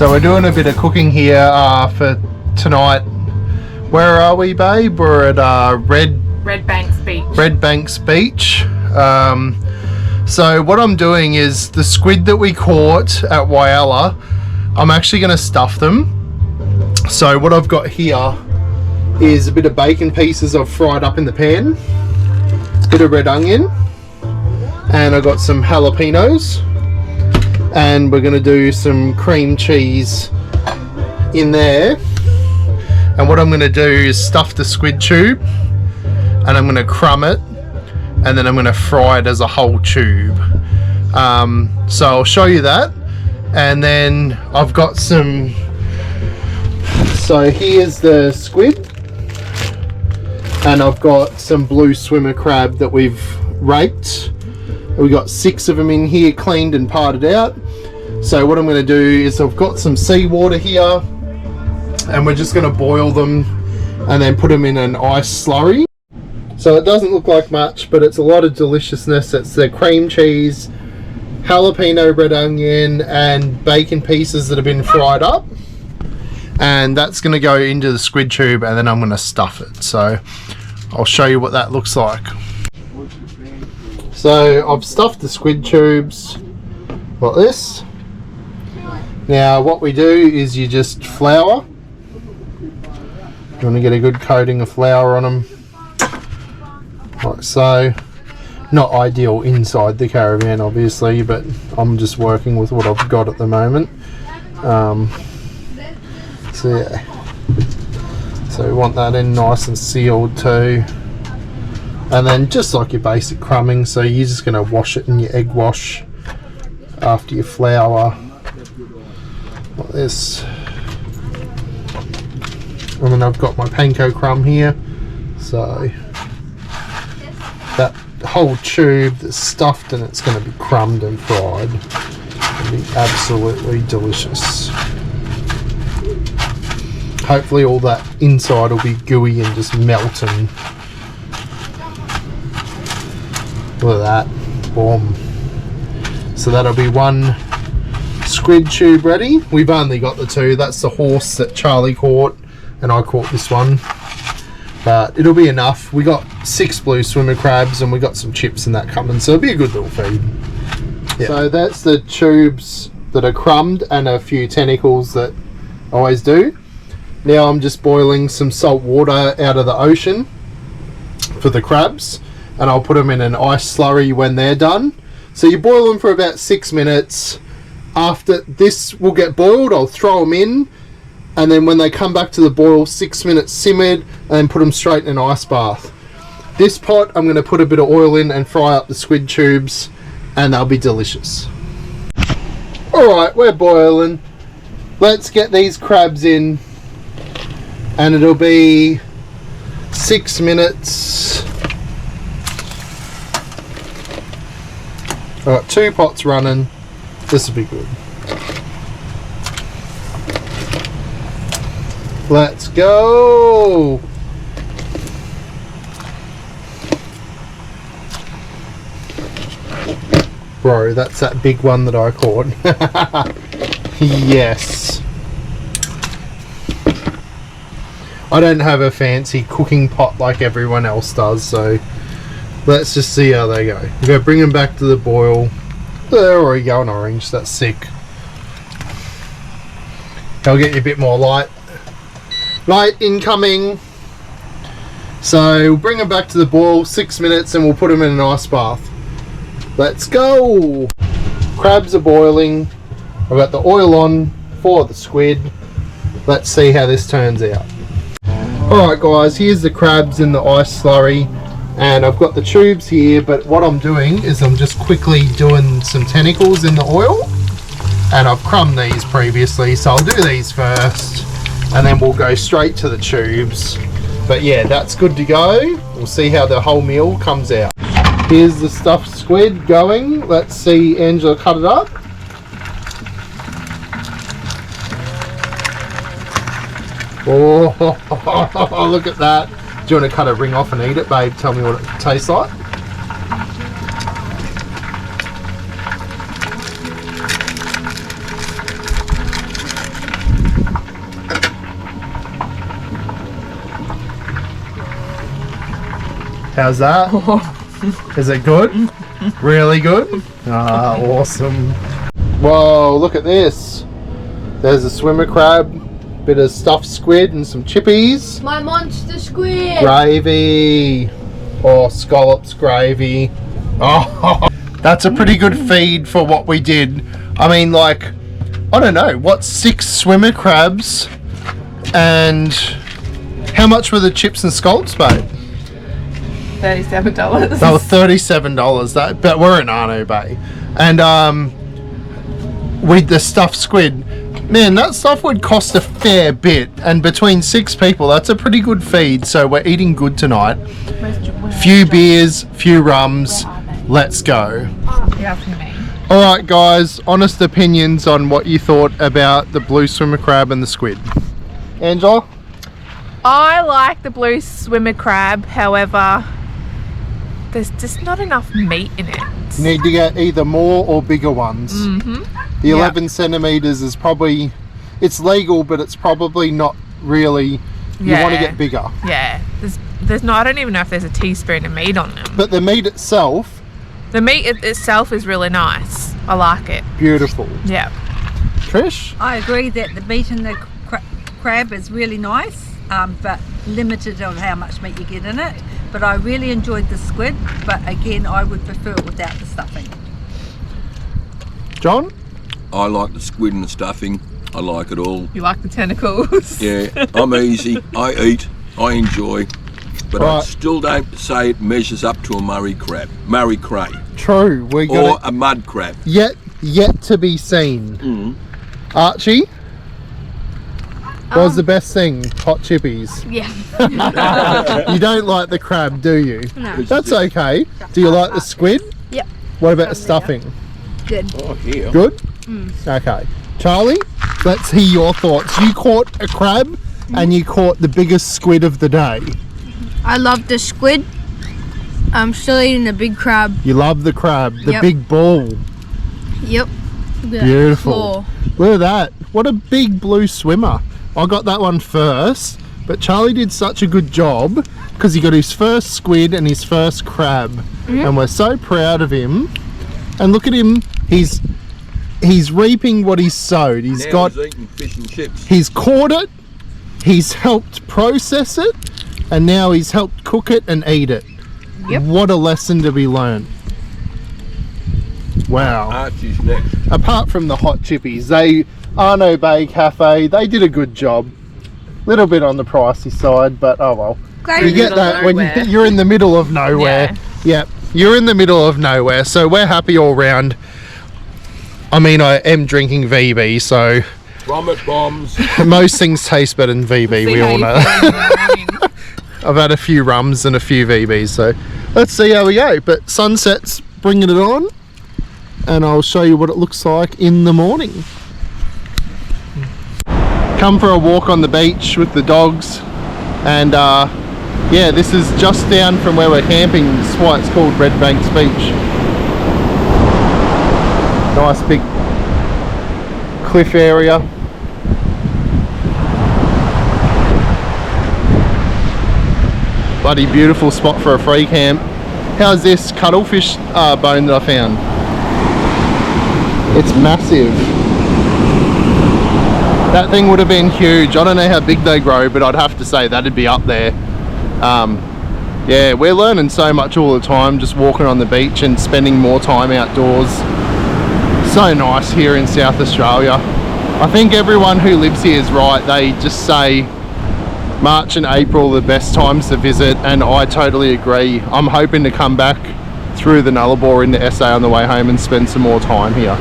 So we're doing a bit of cooking here for tonight. Where are we, babe? We're at Redbanks Beach. Redbanks Beach. So what I'm doing is the squid that we caught at Whyalla, I'm actually going to stuff them. So what I've got here is a bit of bacon pieces I've fried up in the pan, a bit of red onion, and I've got some jalepenos, and we're going to do some cream cheese in there. And what I'm going to do is stuff the squid tube, and I'm going to crumb it, and then I'm going to fry it as a whole tube. So I'll show you that. And then I've got some, so here's the squid, and I've got some blue swimmer crab that we've raked. We've got 6 of them in here, cleaned and parted out. So what I'm going to do is I've got some seawater here, and we're just going to boil them and then put them in an ice slurry. So it doesn't look like much, but it's a lot of deliciousness. It's the cream cheese, jalapeno red onion, and bacon pieces that have been fried up. And that's going to go into the squid tube, and then I'm going to stuff it. So I'll show you what that looks like. So I've stuffed the squid tubes like this. Now what we do is you just flour. You want to get a good coating of flour on them, like so. Not ideal inside the caravan obviously, but I'm just working with what I've got at the moment. So yeah, so we want that in nice and sealed too. And then just like your basic crumbing, so you're just going to wash it in your egg wash after your flour, like this. And then I've got my panko crumb here, so that whole tube that's stuffed, and it's going to be crumbed and fried. It'll be absolutely delicious. Hopefully all that inside will be gooey and just melting. Look at that, boom. So that'll be one squid tube ready. We've only got the 2. That's the horse that Charlie caught, and I caught this one. But it'll be enough. We got 6 blue swimmer crabs, and we got some chips and that coming, so it'll be a good little feed. Yeah. So that's the tubes that are crumbed, and a few tentacles that I always do. Now I'm just boiling some salt water out of the ocean for the crabs, and I'll put them in an ice slurry when they're done. So you boil them for about 6 minutes. After this will get boiled, I'll throw them in, and then when they come back to the boil, 6 minutes simmered, and then put them straight in an ice bath. This pot I'm going to put a bit of oil in and fry up the squid tubes, and they'll be delicious. Alright, we're boiling. Let's get these crabs in, and it'll be 6 minutes. I've got 2 pots running. This will be good. Let's go. Bro, that's that big one that I caught. Yes. I don't have a fancy cooking pot like everyone else does, so let's just see how they go. We're going to bring them back to the boil. They're already going orange, that's sick. I'll get you a bit more light. Light incoming. So we'll bring them back to the boil, 6 minutes, and we'll put them in an ice bath. Let's go. Crabs are boiling. I've got the oil on for the squid. Let's see how this turns out. Alright guys, here's the crabs in the ice slurry, and I've got the tubes here, but what I'm doing is I'm just quickly doing some tentacles in the oil, and I've crumbed these previously, so I'll do these first and then we'll go straight to the tubes. But yeah, that's good to go. We'll see how the whole meal comes out. Here's the stuffed squid going. Let's see Angela cut it up. Oh, look at that. Do you want to cut a ring off and eat it, babe? Tell me what it tastes like. How's that? Is it good? Really good? Ah, awesome. Whoa, look at this. There's a swimmer crab, bit of stuffed squid and some chippies. My monster squid. Gravy. Oh, scallops gravy. Oh, that's a pretty good feed for what we did. I mean, like, I don't know, what, 6 swimmer crabs? And how much were the chips and scallops, babe? $37. They were $37. But we're in Arno Bay. And with the stuffed squid, man, that stuff would cost a fair bit. And between 6 people, that's a pretty good feed. So we're eating good tonight. Few beers, few rums. Let's go. You're asking me. Alright guys, honest opinions on what you thought about the blue swimmer crab and the squid. Angela? I like the blue swimmer crab, however, there's just not enough meat in it. You need to get either more or bigger ones. The 11 centimeters is probably, it's legal, but it's probably not really, you want to get bigger. Yeah, there's not, I don't even know if there's a teaspoon of meat on them. But the meat itself, The meat itself is really nice. I like it. beautiful. Yeah. Trish? I agree that the meat in the crab is really nice, but limited on how much meat you get in it. But I really enjoyed the squid, but again, I would prefer it without the stuffing. John? I like the squid and the stuffing. I like it all. You like the tentacles? Yeah, I'm easy. I eat. I enjoy. But I Right. still don't say it measures up to a Murray crab. Murray cray. True. We're Or gonna a mud crab. yet to be seen. Mm. Archie? What was the best thing? Hot chippies. Yeah. You don't like the crab, do you? No. That's okay. Do you like the squid? Yep. What about the stuffing? Good. Oh, yeah. Good? Okay. Charlie, let's hear your thoughts. You caught a crab and you caught the biggest squid of the day. I love the squid. I'm still eating the big crab. You love the crab, the Yep. big ball. Yep. Beautiful. Look at that. What a big blue swimmer. I got that one first, but Charlie did such a good job because he got his first squid and his first crab. And we're so proud of him. And look at him. He's reaping what he's sowed. He's Now got he's eating fish and chips. He's caught it, he's helped process it, and now he's helped cook it and eat it. Yep. What a lesson to be learned. Wow. Archie's next. Apart from the hot chippies, Arno Bay Cafe, they did a good job. Little bit on the pricey side, but oh well. You get Middle that of when nowhere. you're in the middle of nowhere. Yeah, you're in the middle of nowhere, so we're happy all round. I mean, I am drinking VB, so Vomit bombs. most things taste better than VB, See we how all you know. feel in the morning. I've had a few rums and a few VBs, so let's see how we go. But sunset's bringing it on, and I'll show you what it looks like in the morning. Come for a walk on the beach with the dogs, and yeah, this is just down from where we're camping. That's why it's called Redbanks Beach. Nice big cliff area. Bloody beautiful spot for a free camp. How's this cuttlefish bone that I found? It's massive. That thing would have been huge. I don't know how big they grow, but I'd have to say that'd be up there. Yeah, we're learning so much all the time, just walking on the beach and spending more time outdoors. So nice here in South Australia. I think everyone who lives here is right. They just say March and April are the best times to visit, and I totally agree. I'm hoping to come back through the Nullarbor into SA on the way home and spend some more time here.